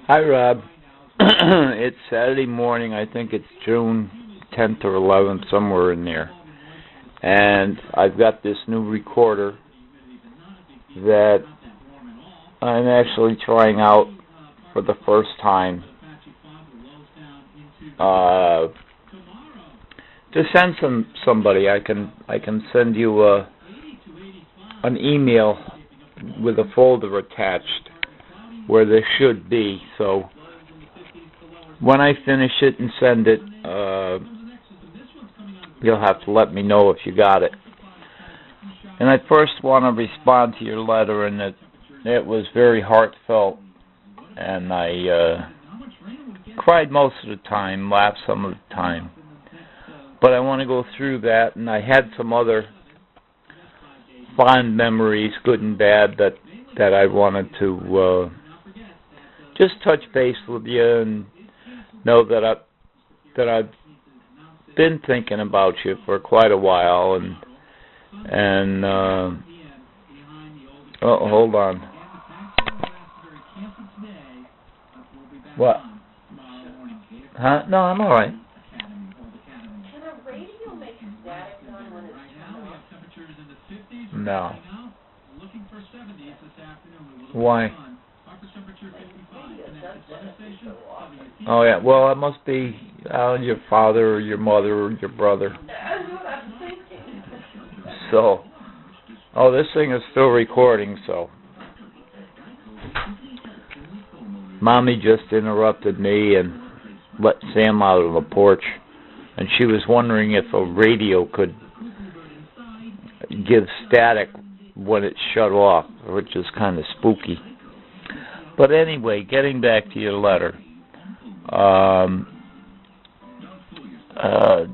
Hi, Rob. It's Saturday morning. I think it's June 10th or 11th, somewhere in there. And I've got this new recorder that I'm actually trying out for the first time. To send somebody, I can send you an email with a folder attached where there should be. So when I finish it and send it, you'll have to let me know if you got it. And I first want to respond to your letter, and it was very heartfelt, and I cried most of the time, laughed some of the time. But I want to go through that, and I had some other fond memories, good and bad, that I wanted to just touch base with you and know that I've been thinking about you for quite a while, and oh, hold on. What? Huh? No, I'm all right. No. Why? Oh, yeah. Well, it must be your father or your mother or your brother. So, this thing is still recording, so. Mommy just interrupted me and let Sam out of the porch, and she was wondering if a radio could give static when it's shut off, which is kind of spooky. But anyway, getting back to your letter,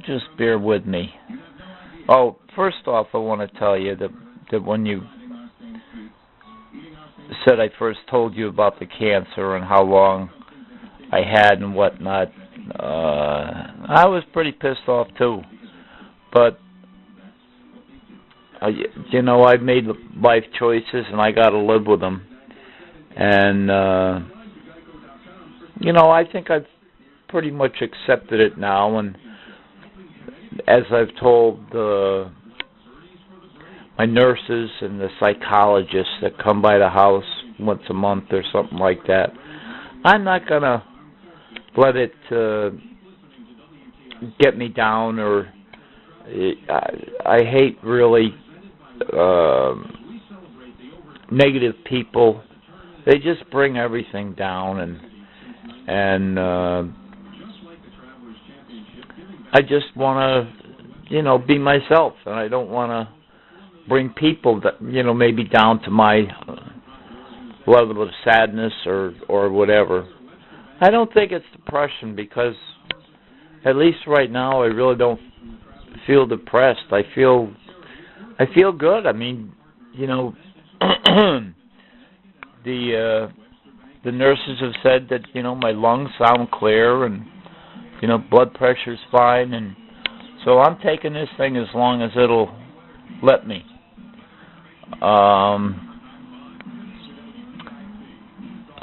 just bear with me. Oh, first off, I want to tell you that when you said I first told you about the cancer and how long I had and whatnot, I was pretty pissed off too. But I've made life choices, and I got to live with them. And, I think I've pretty much accepted it now. And as I've told my nurses and the psychologists that come by the house once a month or something like that, I'm not going to let it get me down, or I hate really negative people. They just bring everything down, and I just want to, be myself, and I don't want to bring people that, maybe down to my level of sadness or whatever. I don't think it's depression, because at least right now I really don't feel depressed. I feel good. I mean, the nurses have said that, my lungs sound clear, and, blood pressure's fine, and so I'm taking this thing as long as it'll let me.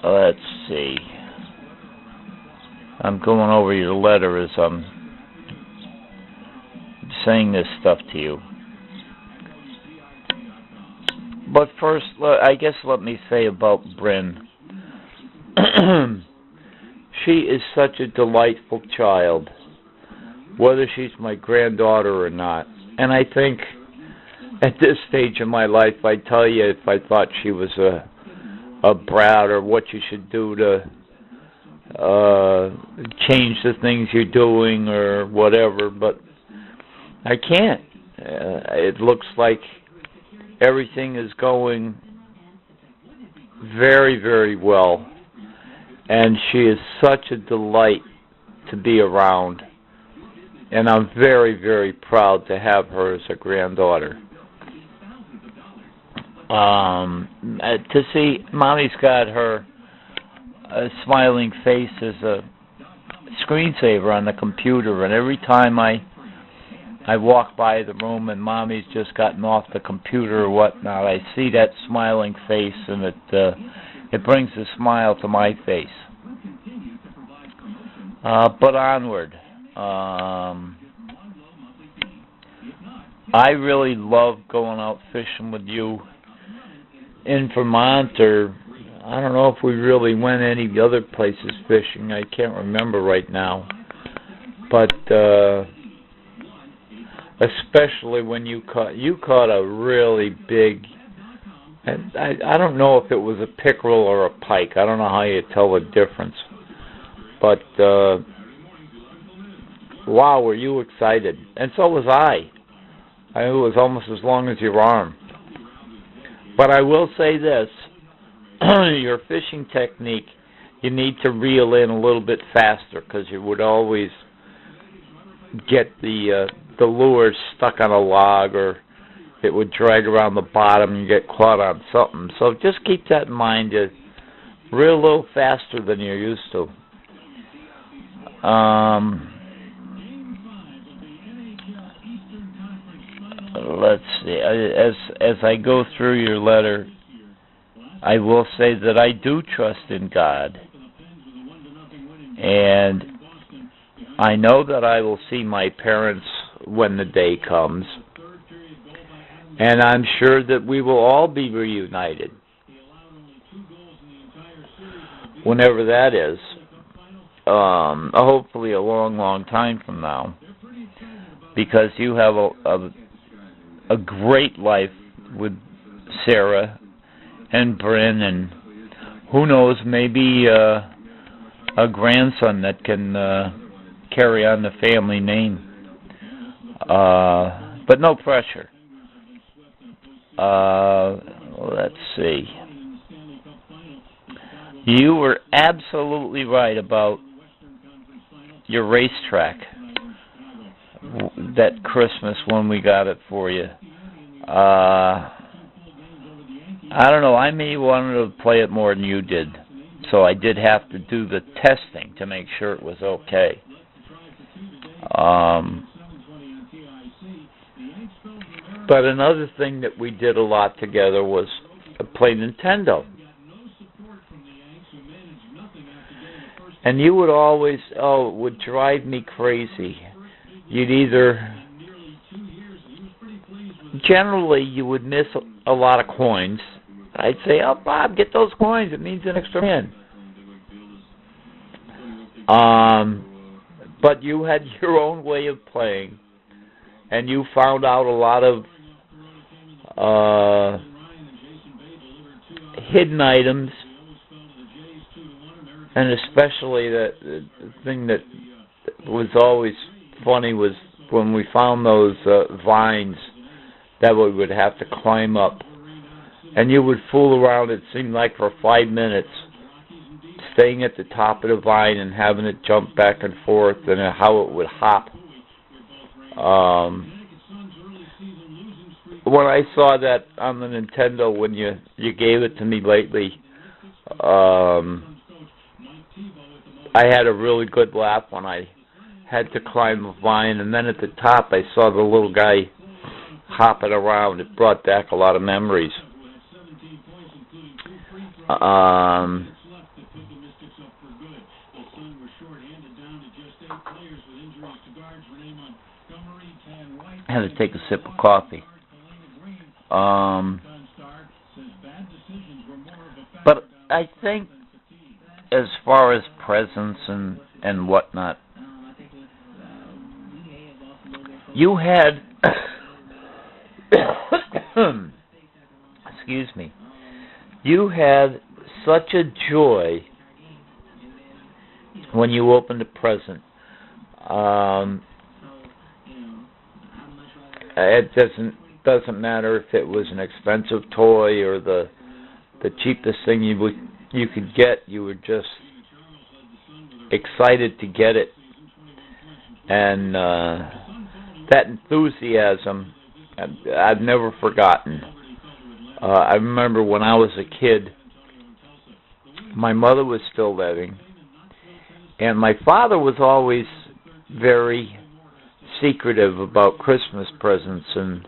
Let's see. I'm going over your letter as I'm saying this stuff to you. But first, I guess let me say about Bryn. She is such a delightful child, whether she's my granddaughter or not. And I think at this stage of my life, I'd tell you if I thought she was a brat, or what you should do to change the things you're doing or whatever, but I can't. It looks like everything is going very, very well, and she is such a delight to be around, and I'm very, very proud to have her as a granddaughter. To see Mommy's got her smiling face as a screensaver on the computer, and every time I I walk by the room and Mommy's just gotten off the computer or whatnot. I see that smiling face, and it brings a smile to my face. But onward. I really love going out fishing with you in Vermont, or I don't know if we really went any other places fishing. I can't remember right now. But especially when you caught a really big, and I don't know if it was a pickerel or a pike. I don't know how you tell the difference. But wow, were you excited? And so was I. It was almost as long as your arm. But I will say this, your fishing technique, you need to reel in a little bit faster, because you would always get the lure stuck on a log, or it would drag around the bottom and you get caught on something. So just keep that in mind. You reel a little faster than you're used to. Let's see. As I go through your letter, I will say that I do trust in God, and I know that I will see my parents when the day comes, and I'm sure that we will all be reunited, whenever that is. Hopefully a long, long time from now, because you have a great life with Sarah and Bryn, and who knows, maybe a grandson that can carry on the family name. But no pressure. Let's see. You were absolutely right about your racetrack that Christmas when we got it for you. I don't know, I may wanted to play it more than you did, so I did have to do the testing to make sure it was okay. But another thing that we did a lot together was play Nintendo. And you would always, it would drive me crazy. You'd either, generally you would miss a lot of coins. I'd say, oh, Bob, get those coins, it means an extra win. But you had your own way of playing, and you found out a lot of hidden items, and especially the thing that was always funny was when we found those vines that we would have to climb up, and you would fool around, it seemed like, for 5 minutes, staying at the top of the vine and having it jump back and forth, and how it would hop. When I saw that on the Nintendo when you gave it to me lately, I had a really good laugh when I had to climb a vine, and then at the top I saw the little guy hopping around. It brought back a lot of memories. I had to take a sip of coffee. But I think as far as presents and whatnot, you had, excuse me, you had such a joy when you opened a present. It doesn't matter if it was an expensive toy or the cheapest thing you could get. You were just excited to get it, and that enthusiasm I've never forgotten. I remember when I was a kid, my mother was still living, and my father was always very secretive about Christmas presents and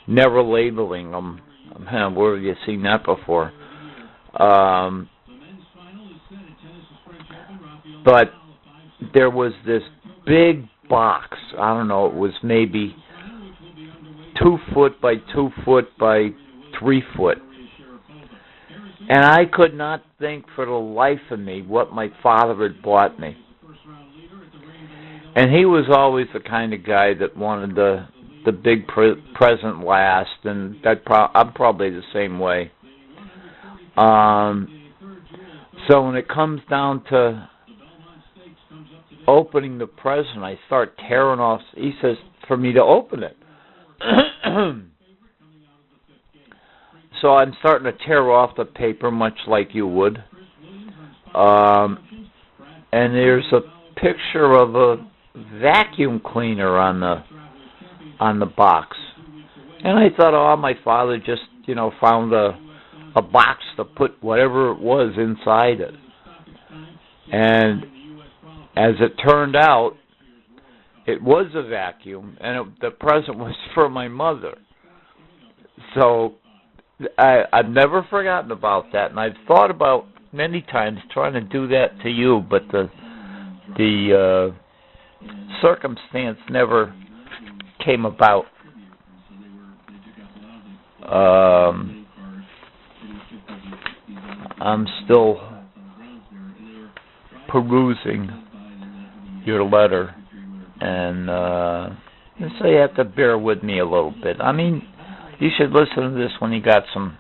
never labeling them. Man, where have you seen that before? But there was this big box. I don't know, it was maybe 2 foot by 2 foot by 3 foot. And I could not think for the life of me what my father had bought me. And he was always the kind of guy that wanted the big present last, and I'm probably the same way. So when it comes down to opening the present, I start tearing off. He says for me to open it. So I'm starting to tear off the paper, much like you would. And there's a picture of a vacuum cleaner on the box. And I thought, oh, my father just, found a box to put whatever it was inside it. And as it turned out, it was a vacuum, and the present was for my mother. So I've never forgotten about that, and I've thought about many times trying to do that to you, but the circumstance never came about. I'm still perusing your letter, and so you have to bear with me a little bit. I mean, you should listen to this when you got some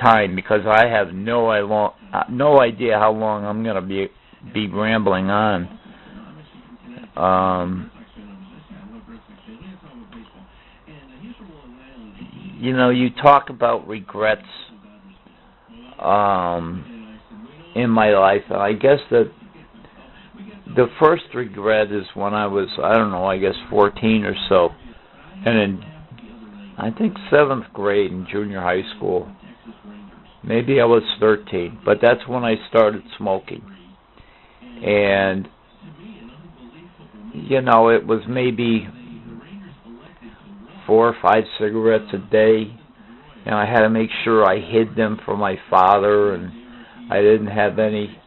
time, because I have no idea how long I'm going to be rambling on. You talk about regrets in my life, and I guess that the first regret is when I was, 14 or so, and in, I think, 7th grade in junior high school. Maybe I was 13, but that's when I started smoking. And, it was maybe 4 or 5 cigarettes a day, and I had to make sure I hid them from my father, and I didn't have any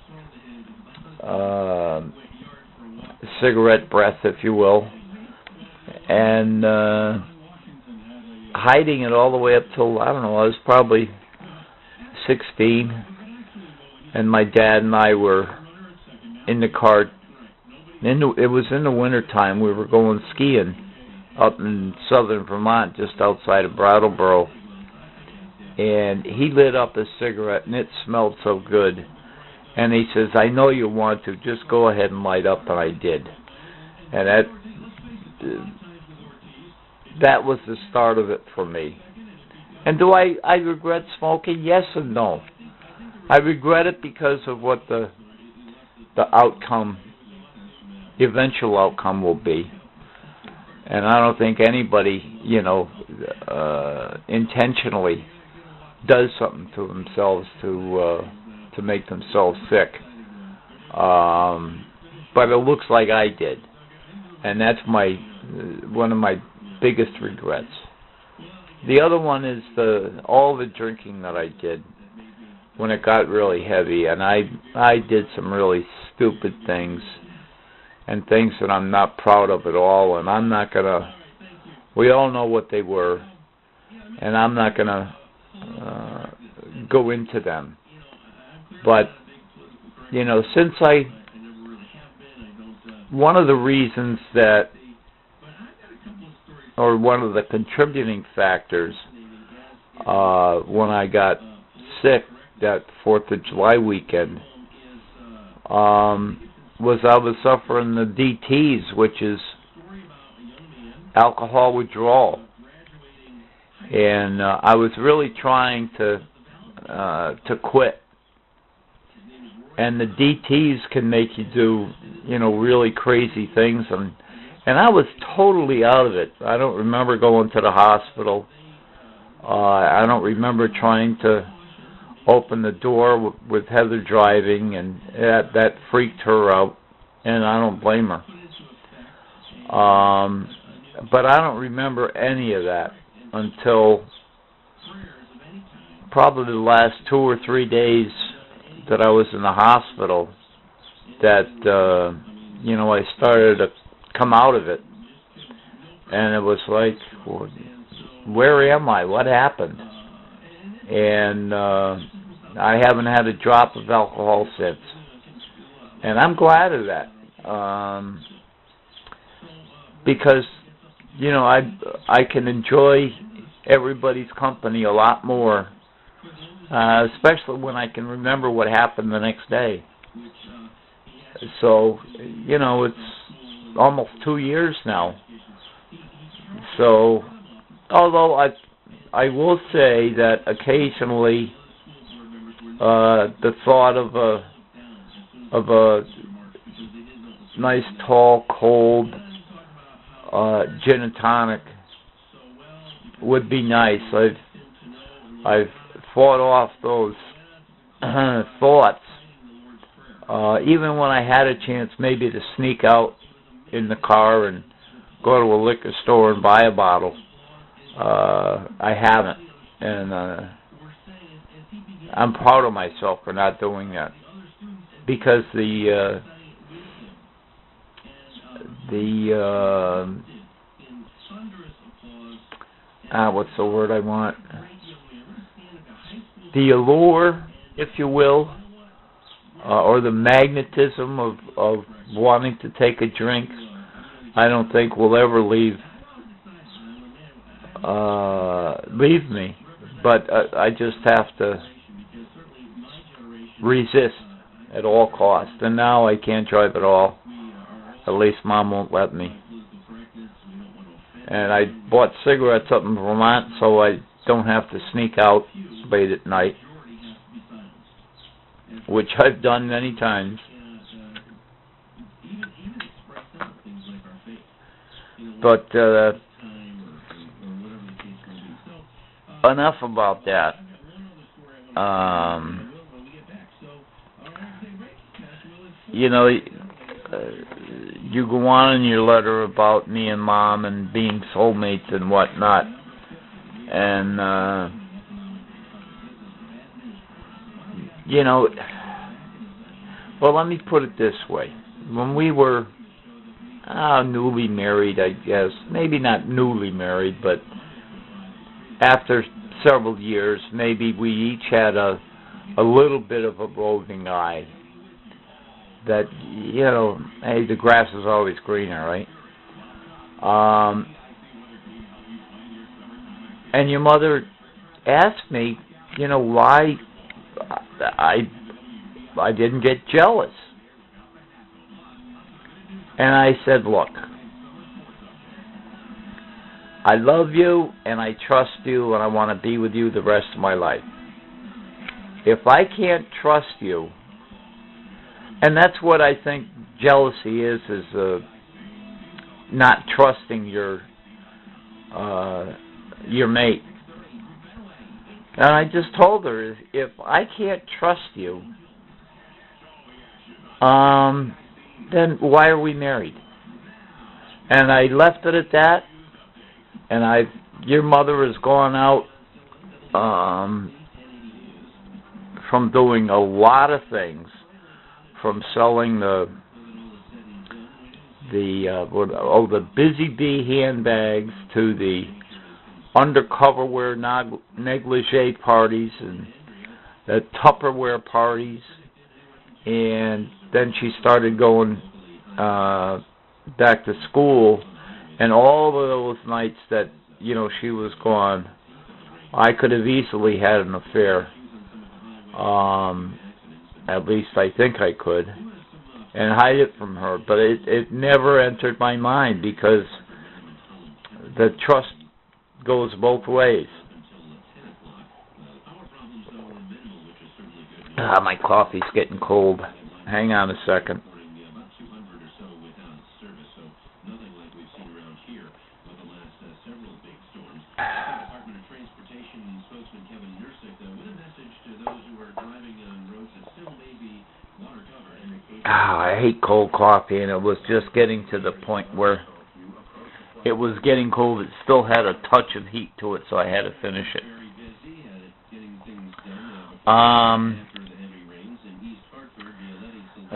cigarette breath, if you will, and hiding it all the way up till, I was probably 16, and my dad and I were in the car. It was in the winter time. We were going skiing up in southern Vermont, just outside of Brattleboro, and he lit up a cigarette, and it smelled so good. And he says, I know you want to, just go ahead and light up, and I did. And that was the start of it for me. And do I regret smoking? Yes and no. I regret it because of what the outcome, eventual outcome will be. And I don't think anybody, intentionally does something to themselves to make themselves sick. But it looks like I did. And that's one of my biggest regrets. The other one is all the drinking that I did when it got really heavy, and I did some really stupid things and things that I'm not proud of at all, and I'm not gonna. We all know what they were, and I'm not gonna go into them. But since one of the reasons that, or one of the contributing factors when I got sick that 4th of July weekend was I was suffering the DTs, which is alcohol withdrawal. And I was really trying to quit. And the DTs can make you do, really crazy things, and I was totally out of it. I don't remember going to the hospital. I don't remember trying to open the door with Heather driving, and that freaked her out, and I don't blame her. But I don't remember any of that until probably the last 2 or 3 days that I was in the hospital that, I started to come out of it. And it was like, where am I? What happened? And I haven't had a drop of alcohol since. And I'm glad of that. Because, I can enjoy everybody's company a lot more, especially when I can remember what happened the next day. So, it's almost 2 years now. So, although I will say that occasionally the thought of a nice tall cold gin and tonic would be nice. I've fought off those thoughts, even when I had a chance maybe to sneak out in the car and go to a liquor store and buy a bottle. I haven't, and I'm proud of myself for not doing that, because what's the word I want? The allure, if you will, or the magnetism of wanting to take a drink, I don't think will ever leave me. But I just have to resist at all costs. And now I can't drive at all. At least Mom won't let me. And I bought cigarettes up in Vermont so I don't have to sneak out late at night, which I've done many times. But enough about that. You go on in your letter about me and Mom and being soulmates and whatnot. And, well, let me put it this way. When we were newly married, I guess, maybe not newly married, but after several years, maybe we each had a little bit of a roving eye that, hey, the grass is always greener, right? And your mother asked me, why I didn't get jealous. And I said, look, I love you and I trust you and I want to be with you the rest of my life. If I can't trust you, and that's what I think jealousy is not trusting your mate. And I just told her, if I can't trust you, then why are we married? And I left it at that. And your mother has gone out from doing a lot of things, from selling the Busy Bee handbags to the undercover wear negligee parties and the Tupperware parties, and then she started going back to school, and all of those nights that she was gone, I could have easily had an affair. At least I think I could, and hide it from her. But it never entered my mind, because the trust goes both ways. My coffee's getting cold. Hang on a second. I hate cold coffee, and it was just getting to the point where it was getting cold. It still had a touch of heat to it, so I had to finish it.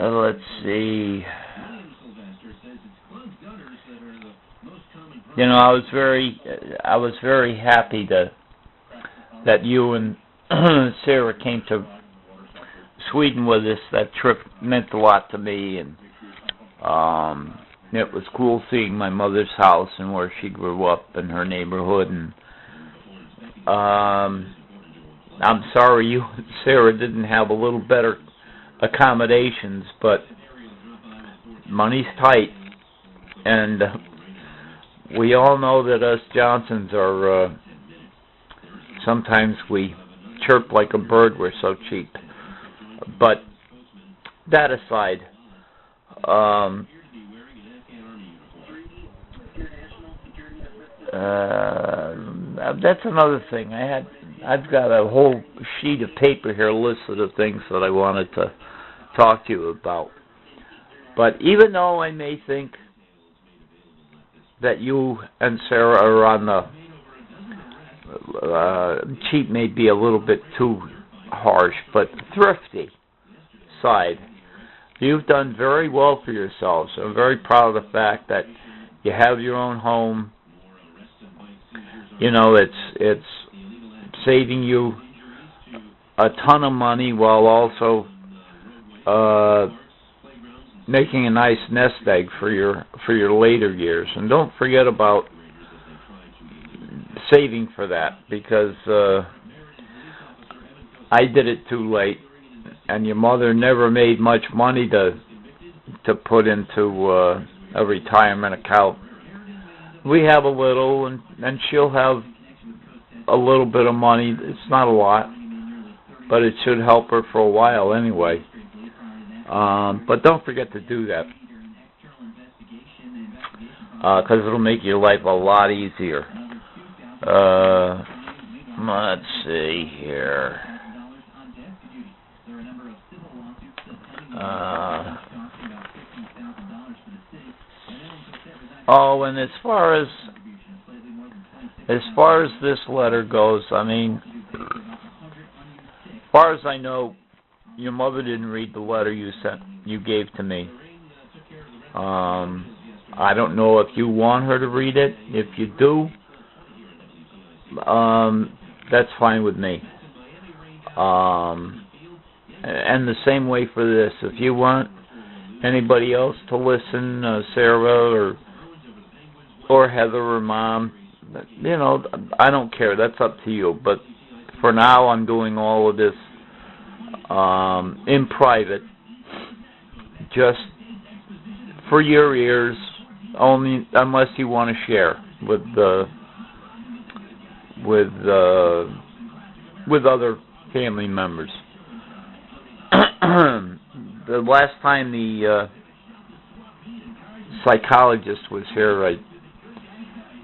Let's see. You know, I was very happy that you and Sarah came to Sweden with us. That trip meant a lot to me, and it was cool seeing my mother's house and where she grew up in her neighborhood. And I'm sorry you and Sarah didn't have a little better accommodations, but money's tight, and we all know that us Johnsons are, sometimes we chirp like a bird, we're so cheap. But that aside, that's another thing. I've got a whole sheet of paper here listed of things that I wanted to talk to you about. But even though I may think that you and Sarah are on the cheap may be a little bit too harsh, but thrifty side, you've done very well for yourselves. I'm very proud of the fact that you have your own home. You know, it's saving you a ton of money while also making a nice nest egg for your later years. And don't forget about saving for that, because I did it too late, and your mother never made much money to put into a retirement account. We have a little, and she'll have a little bit of money. It's not a lot, but it should help her for a while anyway. But don't forget to do that, because it'll make your life a lot easier. Let's see here. And as far as this letter goes, I mean, as far as I know, your mother didn't read the letter you gave to me. I don't know if you want her to read it. If you do, that's fine with me. And the same way for this. If you want anybody else to listen, Sarah or Heather or Mom, you know, I don't care. That's up to you. But for now, I'm doing all of this in private, just for your ears, only unless you want to share with other family members. The last time the psychologist was here,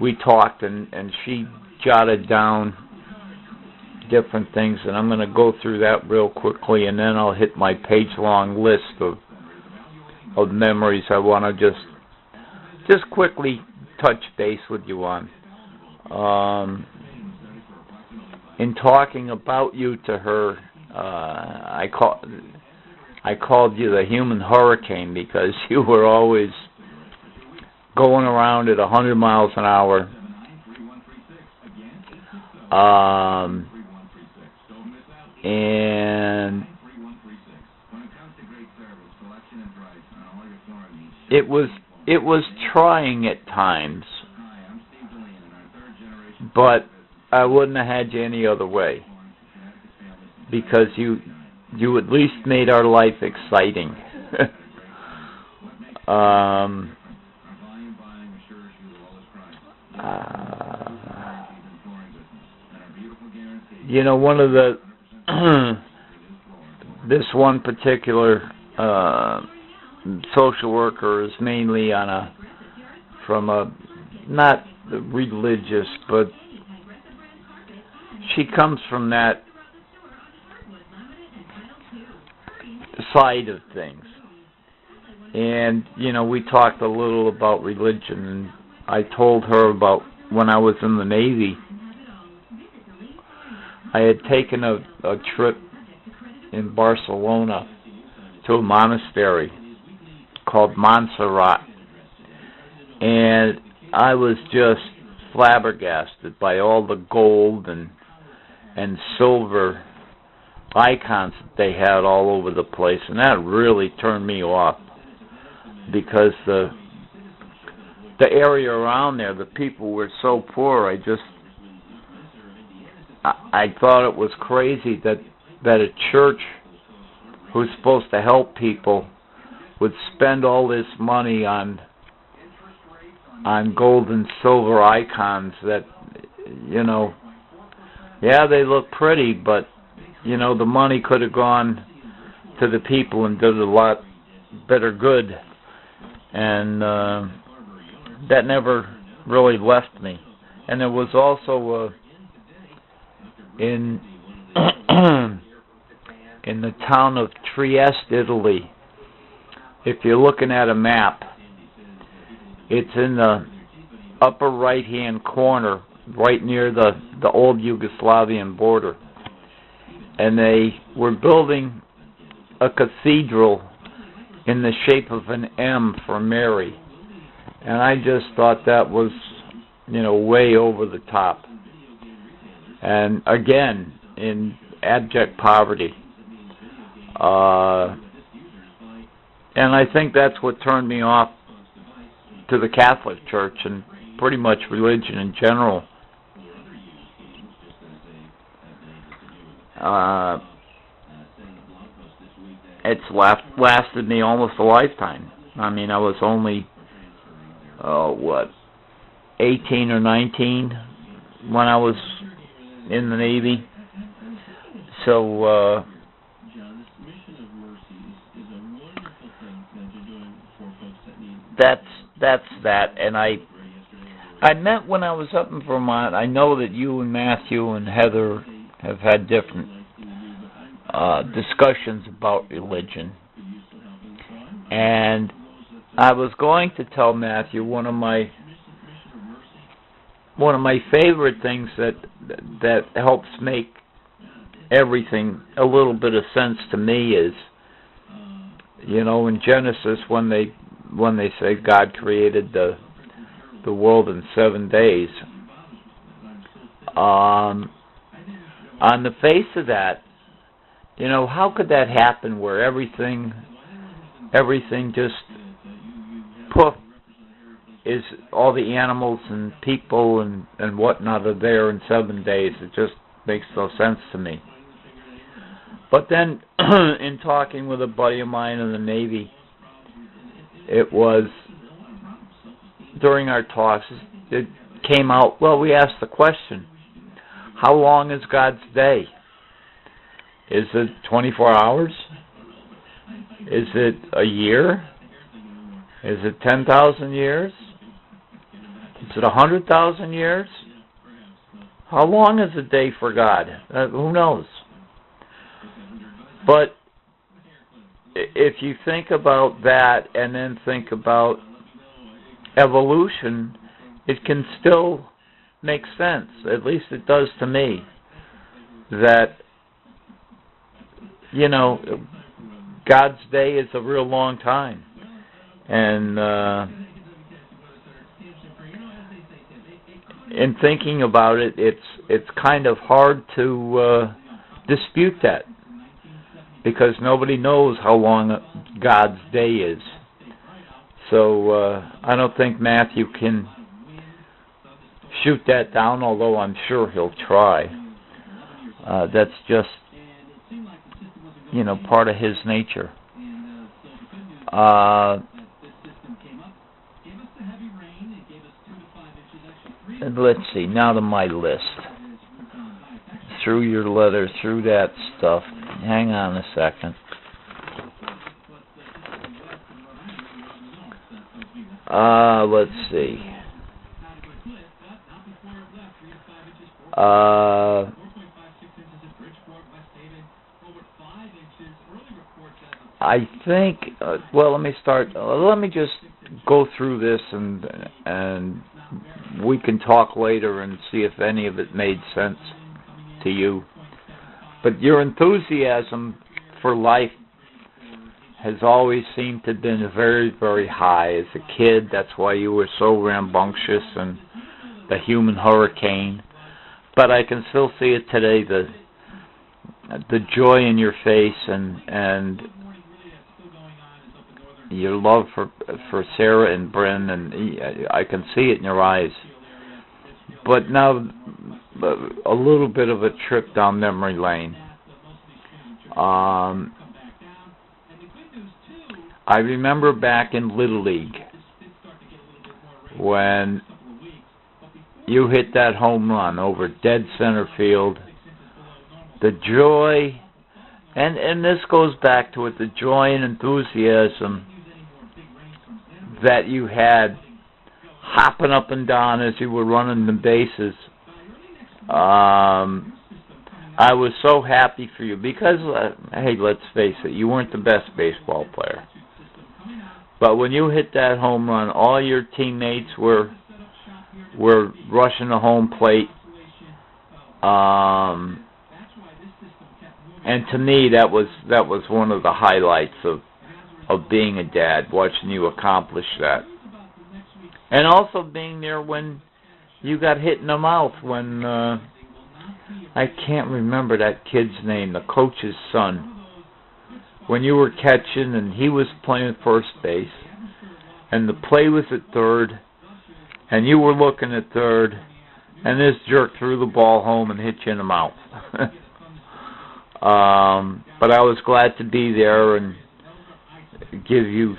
we talked, and she jotted down different things, and I'm going to go through that real quickly, and then I'll hit my page-long list of memories I want to just quickly touch base with you on. In talking about you to her, I called you the human hurricane, because you were always going around at 100 miles an hour. And it was trying at times, but I wouldn't have had you any other way, because you at least made our life exciting. You know, one of the this one particular social worker is mainly from a not religious, but she comes from that side of things. And, you know, we talked a little about religion, I told her about when I was in the Navy. I had taken a trip in Barcelona to a monastery called Montserrat, and I was just flabbergasted by all the gold and silver icons that they had all over the place, and that really turned me off, because the area around there, the people were so poor. I thought it was crazy that a church who's supposed to help people would spend all this money on gold and silver icons that, yeah, they look pretty, but, the money could have gone to the people and did a lot better good. And that never really left me. And there was also in in the town of Trieste, Italy. If you're looking at a map, it's in the upper right-hand corner, right near the old Yugoslavian border. And they were building a cathedral in the shape of an M for Mary. And I just thought that was, way over the top. And again, in abject poverty. And I think that's what turned me off to the Catholic Church and pretty much religion in general. It's lasted me almost a lifetime. I mean, I was only, 18 or 19 when I was in the Navy. So, that's that. And I met when I was up in Vermont. I know that you and Matthew and Heather have had different discussions about religion. And I was going to tell Matthew one of my favorite things that helps make everything a little bit of sense to me is, in Genesis when they say God created the world in 7 days. On the face of that, how could that happen where everything just poof, is all the animals and people and whatnot are there in 7 days? It just makes no sense to me. But then, in talking with a buddy of mine in the Navy, it was, during our talks, it came out, well, we asked the question, how long is God's day? Is it 24 hours? Is it a year? Is it 10,000 years? Is it 100,000 years? How long is a day for God? Who knows? But if you think about that and then think about evolution, it can still make sense. At least it does to me. That, God's day is a real long time. And in thinking about it, it's kind of hard to dispute that, because nobody knows how long God's day is. So I don't think Matthew can shoot that down, although I'm sure he'll try. That's just, part of his nature. And let's see, now to my list. Through your letter, through that stuff. Hang on a second. Let's see. I think, well, let me start. Let me just go through this and we can talk later and see if any of it made sense to you. But your enthusiasm for life has always seemed to have been very, very high. As a kid, that's why you were so rambunctious and the human hurricane. But I can still see it today, the joy in your face and your love for Sarah and Bryn, and I can see it in your eyes. But now, a little bit of a trip down memory lane. I remember back in Little League when you hit that home run over dead center field. The joy, and this goes back to it, the joy and enthusiasm that you had hopping up and down as you were running the bases. I was so happy for you because, hey, let's face it, you weren't the best baseball player. But when you hit that home run, all your teammates were rushing the home plate. And to me, that was one of the highlights of being a dad, watching you accomplish that. And also being there when you got hit in the mouth when, I can't remember that kid's name, the coach's son. When you were catching and he was playing first base, and the play was at third, and you were looking at third, and this jerk threw the ball home and hit you in the mouth. But I was glad to be there and give you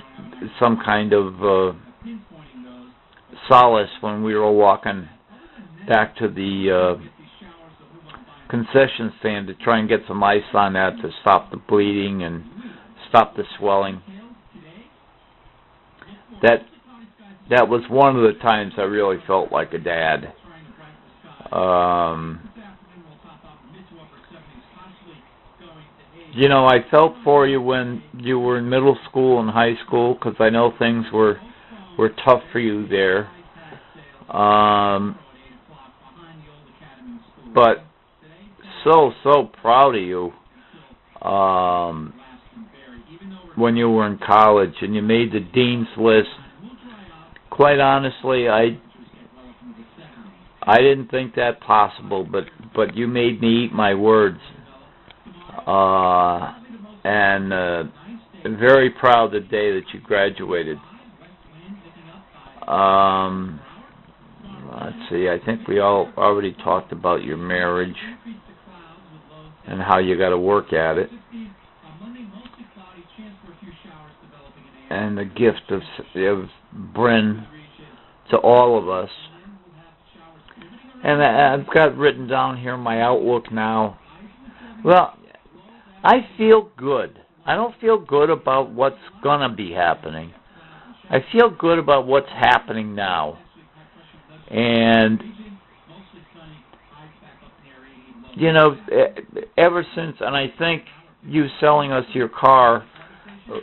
some kind of solace when we were walking back to the concession stand to try and get some ice on that to stop the bleeding and stop the swelling. That was one of the times I really felt like a dad. You know, I felt for you when you were in middle school and high school because I know things were tough for you there. But so proud of you when you were in college and you made the dean's list. Quite honestly, I didn't think that possible, but you made me eat my words. And very proud the day that you graduated. Let's see, I think we all already talked about your marriage and how you got to work at it. And the gift of Bryn to all of us. And I've got written down here my outlook now. Well, I feel good. I don't feel good about what's going to be happening. I feel good about what's happening now. And, you know, ever since, and I think you selling us your car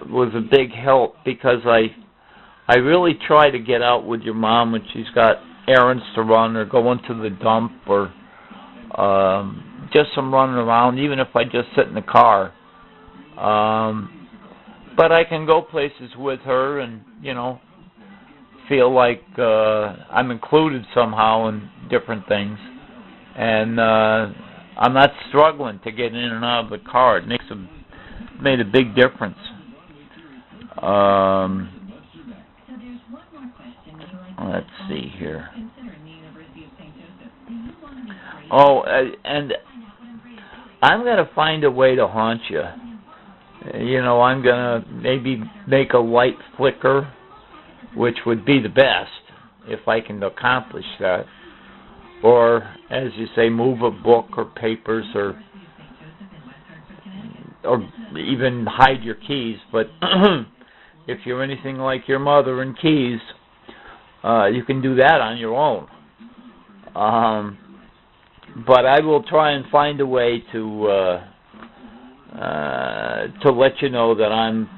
was a big help because I really try to get out with your mom when she's got errands to run or going to the dump or just some running around, even if I just sit in the car. But I can go places with her and, you know, feel like I'm included somehow in different things. And I'm not struggling to get in and out of the car. It made a big difference. Let's see here. Oh, and I'm going to find a way to haunt you. You know, I'm going to maybe make a light flicker, which would be the best if I can accomplish that. Or, as you say, move a book or papers or even hide your keys. But if you're anything like your mother and keys, you can do that on your own. But I will try and find a way to let you know that I'm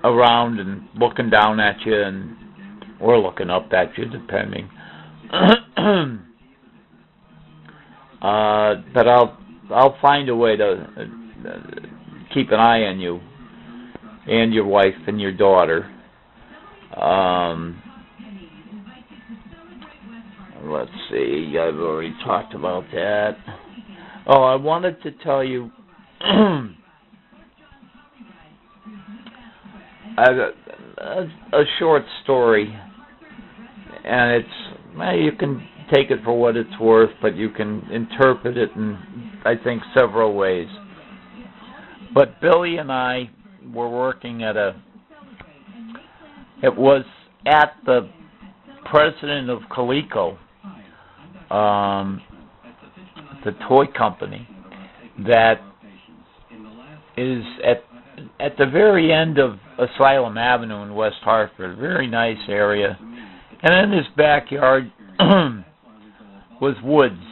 around and looking down at you or looking up at you, depending. but I'll find a way to keep an eye on you and your wife and your daughter. Let's see, I've already talked about that. Oh, I wanted to tell you a short story, and you can take it for what it's worth, but you can interpret it in, I think, several ways. But Billy and I were working it was at the president of Coleco, the toy company that is at the very end of Asylum Avenue in West Hartford, a very nice area. And in his backyard was woods.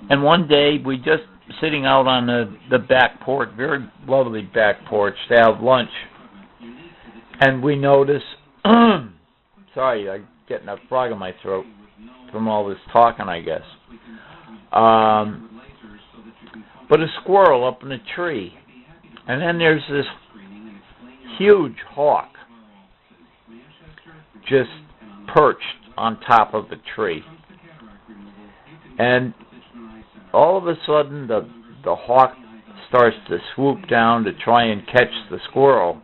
And one day, we just sitting out on the back porch, very lovely back porch, to have lunch. And we noticed, sorry, I'm getting a frog in my throat from all this talking, I guess. But a squirrel up in a tree. And then there's this huge hawk just perched on top of the tree. And all of a sudden, the hawk starts to swoop down to try and catch the squirrel.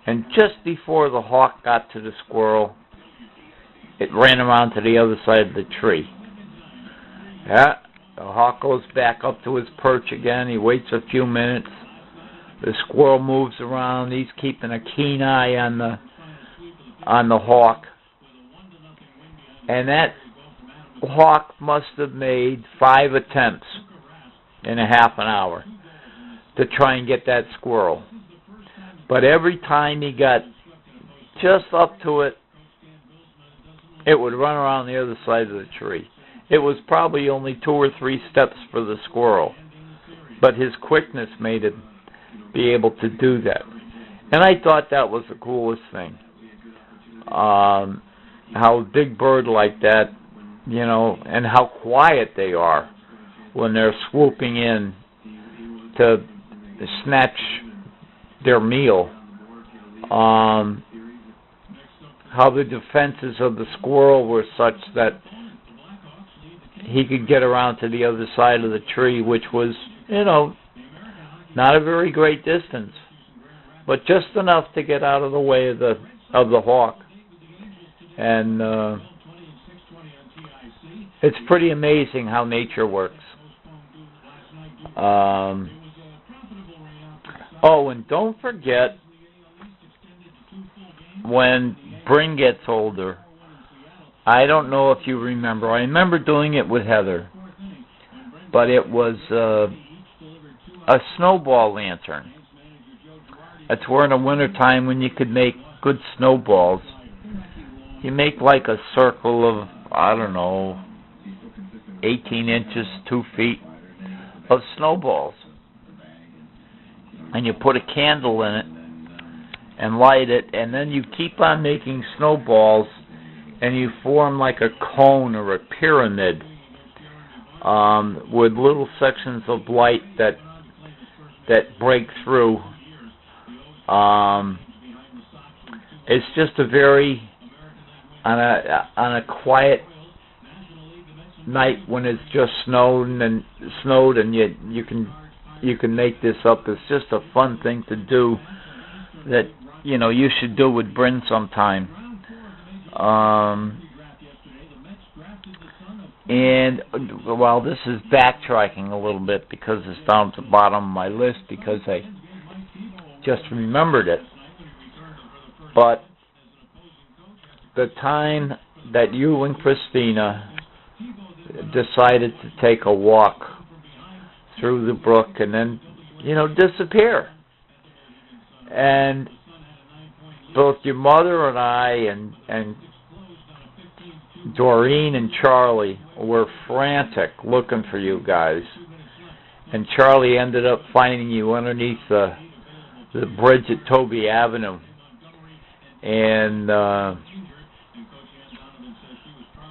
And just before the hawk got to the squirrel, it ran around to the other side of the tree. Yeah, the hawk goes back up to his perch again. He waits a few minutes. The squirrel moves around. He's keeping a keen eye on the hawk. And that hawk must have made 5 attempts in a half an hour to try and get that squirrel. But every time he got just up to it, it would run around the other side of the tree. It was probably only 2 or 3 steps for the squirrel, but his quickness made him be able to do that. And I thought that was the coolest thing. How a big bird like that, you know, and how quiet they are when they're swooping in to snatch their meal. How the defenses of the squirrel were such that he could get around to the other side of the tree, which was, you know, not a very great distance, but just enough to get out of the way of the hawk. And it's pretty amazing how nature works. Oh, and don't forget, when Bryn gets older, I don't know if you remember. I remember doing it with Heather, but it was a snowball lantern. That's where in the wintertime, when you could make good snowballs, you make like a circle of, I don't know, 18 inches, 2 feet of snowballs. And you put a candle in it and light it, and then you keep on making snowballs, and you form like a cone or a pyramid with little sections of light that break through. It's just a very, on a quiet night when it's just snowed and you can make this up. It's just a fun thing to do that, you know, you should do with Bryn sometime. And well, this is backtracking a little bit because it's down at the bottom of my list because I just remembered it. But the time that you and Christina decided to take a walk through the brook and then, you know, disappear. And both your mother and I and Doreen and Charlie were frantic looking for you guys. And Charlie ended up finding you underneath the bridge at Toby Avenue. And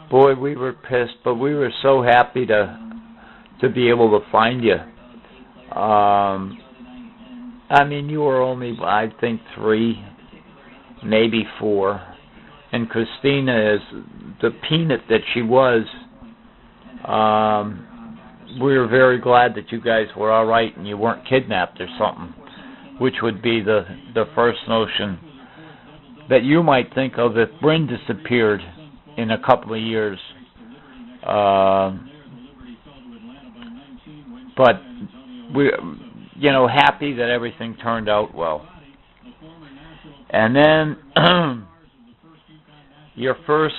Boy, we were pissed, but we were so happy to be able to find you. I mean, you were only, I think, 3, maybe 4, and Christina is the peanut that she was. We were very glad that you guys were all right and you weren't kidnapped or something, which would be the first notion that you might think of if Bryn disappeared in a couple of years. But we, happy that everything turned out well. And then your first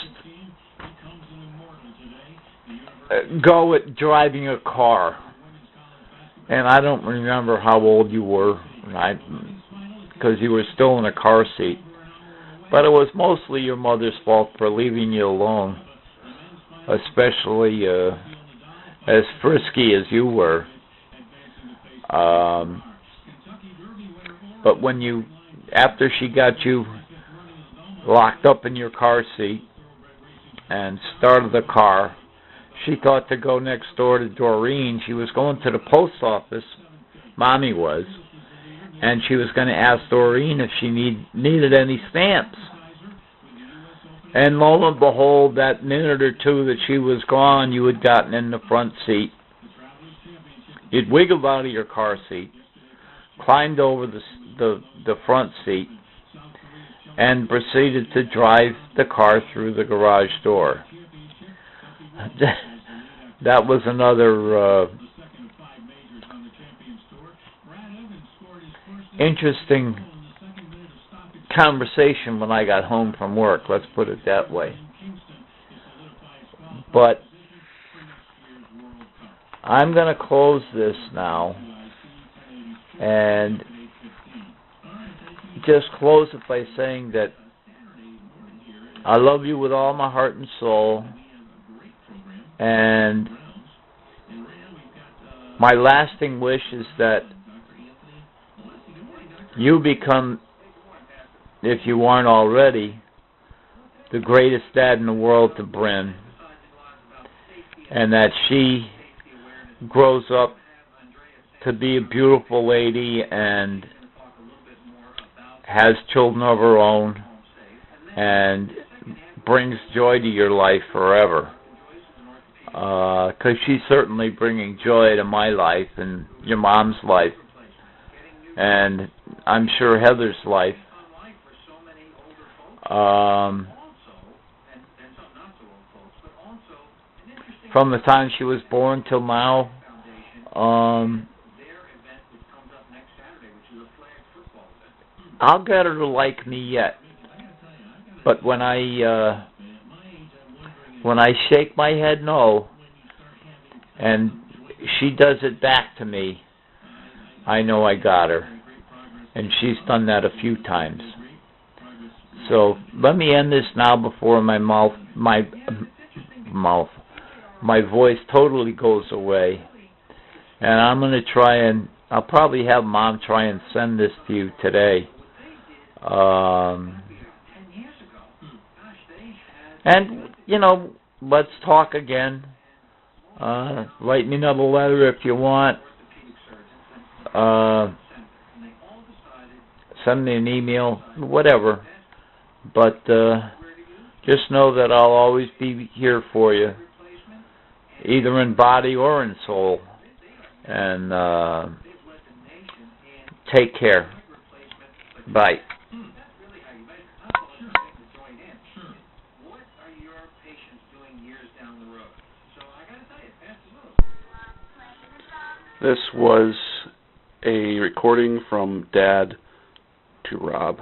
go at driving a car, and I don't remember how old you were, because you were still in a car seat. But it was mostly your mother's fault for leaving you alone, especially as frisky as you were. But when after she got you locked up in your car seat and started the car, she thought to go next door to Doreen. She was going to the post office, Mommy was, and she was going to ask Doreen if she needed any stamps. And lo and behold, that minute or two that she was gone, you had gotten in the front seat. You'd wiggled out of your car seat, climbed over the front seat, and proceeded to drive the car through the garage door. That was another interesting conversation when I got home from work, let's put it that way. But I'm going to close this now and just close it by saying that I love you with all my heart and soul, and my lasting wish is that you become, if you aren't already, the greatest dad in the world to Bryn, and that she grows up to be a beautiful lady and has children of her own and brings joy to your life forever. Because she's certainly bringing joy to my life and your mom's life, and I'm sure Heather's life. From the time she was born till now, I'll get her to like me yet. But when I shake my head no, and she does it back to me, I know I got her. And she's done that a few times. So let me end this now before my voice totally goes away. And I'm going to try and, I'll probably have Mom try and send this to you today. And, let's talk again. Write me another letter if you want. Send me an email, whatever. But just know that I'll always be here for you, either in body or in soul. And take care. Bye. This was a recording from Dad to Rob.